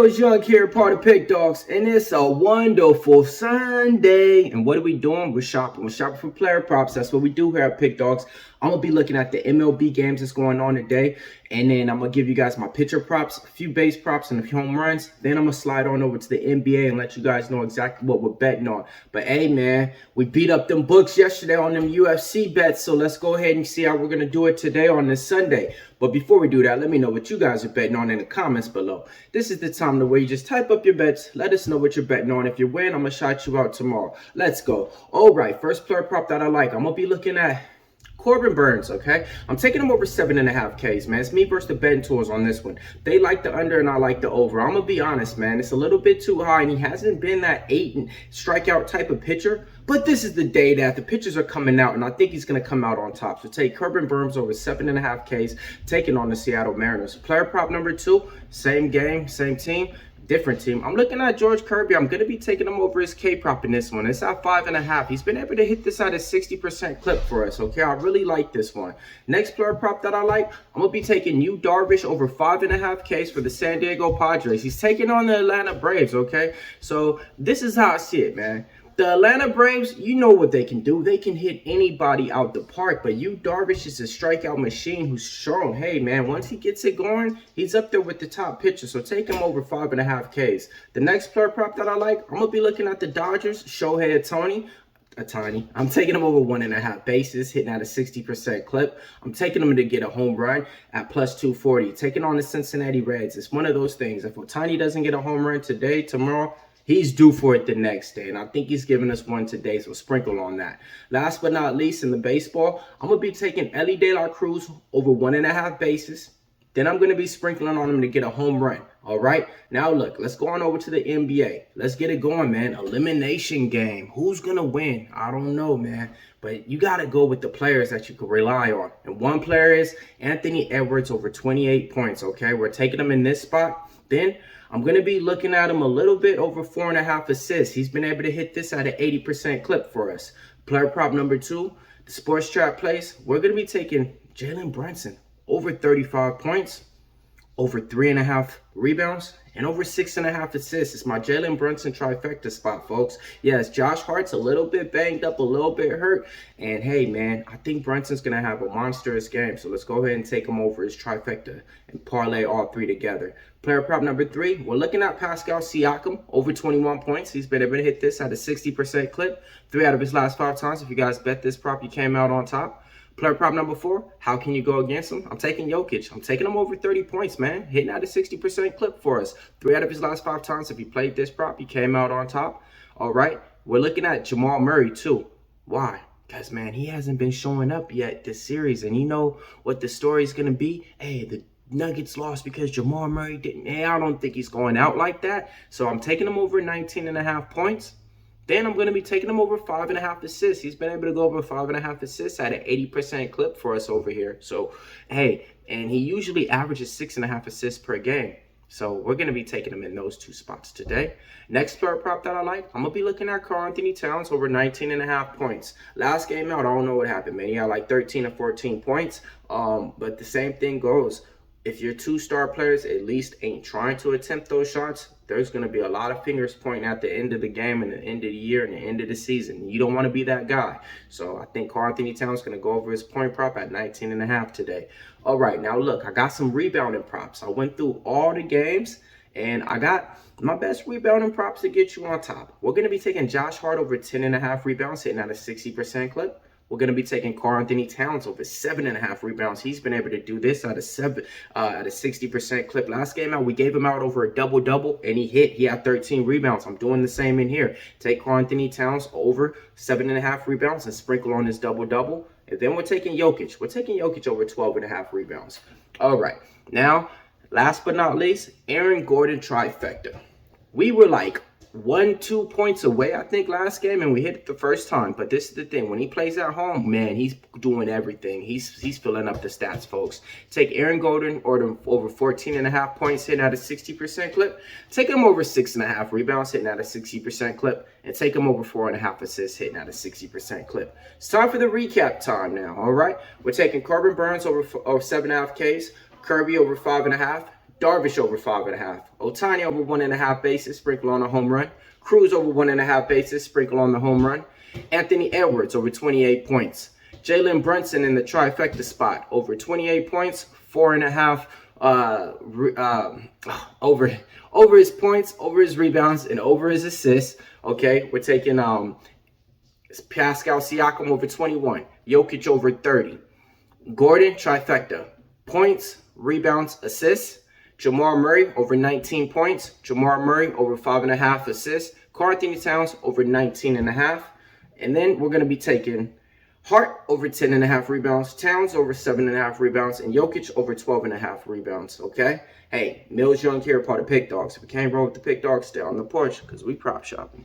PickDawgz Young here, part of PickDawgz, and it's a wonderful Sunday. And what are we doing? We're shopping. We're shopping for player props. That's what we do here at PickDawgz. I'm going to be looking at the MLB games that's going on today, and then I'm going to give you guys my pitcher props, a few base props, and a few home runs. Then I'm going to slide on over to the NBA and let you guys know exactly what we're betting on. But hey, man, we beat up them books yesterday on them UFC bets, so let's go ahead and see how we're going to do it today on this Sunday. But before we do that, let me know what you guys are betting on in the comments below. This is the time where you just type up your bets. Let us know what you're betting on. If you win, I'm going to shout you out tomorrow. Let's go. All right, first player prop that I like. I'm going to be looking at Corbin Burns, okay? I'm taking him over 7.5 Ks, man. It's me versus the betting tools on this one. They like the under and I like the over. I'm going to be honest, man. It's a little bit too high, and he hasn't been that 8 strikeout type of pitcher. But this is the day that the pitchers are coming out, and I think he's going to come out on top. So take Corbin Burns over 7.5 Ks, taking on the Seattle Mariners. Player prop number 2, same game, same team. Different team. I'm looking at George Kirby. I'm going to be taking him over his K prop in this one. It's at 5.5. He's been able to hit this at a 60% clip for us. Okay, I really like this one. Next player prop that I like, I'm going to be taking Yu Darvish over 5.5 Ks for the San Diego Padres. He's taking on the Atlanta Braves. Okay, so this is how I see it, man. The Atlanta Braves, you know what they can do. They can hit anybody out the park. But Yu Darvish is a strikeout machine who's shown, hey, man, once he gets it going, he's up there with the top pitchers. So take him over 5.5 Ks. The next player prop that I like, I'm going to be looking at the Dodgers, Shohei Ohtani. I'm taking him over 1.5 bases, hitting at a 60% clip. I'm taking him to get a home run at plus 240. Taking on the Cincinnati Reds. It's one of those things. If Ohtani doesn't get a home run today, tomorrow, he's due for it the next day, and I think he's giving us one today, so sprinkle on that. Last but not least, in the baseball, I'm going to be taking Elly De La Cruz over 1.5 bases. Then I'm going to be sprinkling on him to get a home run. All right? Now, look, let's go on over to the NBA. Let's get it going, man. Elimination game. Who's going to win? I don't know, man. But you got to go with the players that you can rely on. And one player is Anthony Edwards over 28 points, okay? We're taking him in this spot. Then I'm going to be looking at him a little bit over 4.5 assists. He's been able to hit this at an 80% clip for us. Player prop number 2, the Sports Trap place. We're going to be taking Jalen Brunson over 35 points, over 3.5 rebounds, and over 6.5 assists. It's my Jalen Brunson trifecta spot, folks. Yes, Josh Hart's a little bit banged up, a little bit hurt. And hey, man, I think Brunson's going to have a monstrous game. So let's go ahead and take him over his trifecta and parlay all 3 together. Player prop number 3, we're looking at Pascal Siakam over 21 points. He's been able to hit this at a 60% clip 3 out of his last 5 times. If you guys bet this prop, you came out on top. Player prop number 4, how can you go against him? I'm taking Jokic. I'm taking him over 30 points, man. Hitting at a 60% clip for us. 3 out of his last 5 times. If you played this prop, you came out on top. All right. We're looking at Jamal Murray, too. Why? Because, man, he hasn't been showing up yet this series. And you know what the story is going to be? Hey, the Nuggets lost because Jamal Murray didn't. Hey, I don't think he's going out like that. So I'm taking him over 19.5 points. Then I'm going to be taking him over 5.5 assists. He's been able to go over 5.5 assists at an 80% clip for us over here. So, hey, and he usually averages 6.5 assists per game. So we're going to be taking him in those 2 spots today. Next player prop that I like, I'm going to be looking at Karl-Anthony Towns over 19.5 points. Last game out, I don't know what happened, man. He had like 13 or 14 points. But the same thing goes. If your 2-star players at least ain't trying to attempt those shots, there's going to be a lot of fingers pointing at the end of the game and the end of the year and the end of the season. You don't want to be that guy. So I think Karl-Anthony Towns is going to go over his point prop at 19.5 today. All right, now look, I got some rebounding props. I went through all the games, and I got my best rebounding props to get you on top. We're going to be taking Josh Hart over 10.5 rebounds, hitting at a 60% clip. We're going to be taking Karl-Anthony Towns over 7.5 rebounds. He's been able to do this at a 60% clip. Last game out, we gave him out over a double-double, and he hit. He had 13 rebounds. I'm doing the same in here. Take Karl-Anthony Towns over 7.5 rebounds and sprinkle on his double-double. And then we're taking Jokic. We're taking Jokic over 12.5 rebounds. All right. Now, last but not least, Aaron Gordon trifecta. We were like 1-2 points away, I think, last game, and we hit it the first time. But this is the thing. When he plays at home, man, he's doing everything. He's filling up the stats, folks. Take Aaron Gordon over 14.5 points, hitting at a 60% clip. Take him over 6.5 rebounds, hitting at a 60% clip. And take him over 4.5 assists, hitting at a 60% clip. It's time for the recap time now, all right? We're taking Corbin Burns over 7.5 Ks, Kirby over 5.5, Darvish over 5.5. Ohtani over 1.5 bases, sprinkle on a home run. Cruz over 1.5 bases, sprinkle on the home run. Anthony Edwards over 28 points. Jalen Brunson in the trifecta spot over 28 points, 4.5 over his points, over his rebounds, and over his assists. Okay, we're taking Pascal Siakam over 21, Jokic over 30. Gordon trifecta, points, rebounds, assists. Jamal Murray over 19 points. Jamal Murray over 5.5 assists. Karl-Anthony Towns over 19.5. And then we're going to be taking Hart over 10.5 rebounds. Towns over 7.5 rebounds. And Jokic over 12.5 rebounds. Okay? Hey, Millz Young here, part of Pick Dawgz. If you can't roll with the Pick Dawgz, stay on the porch because we prop shopping.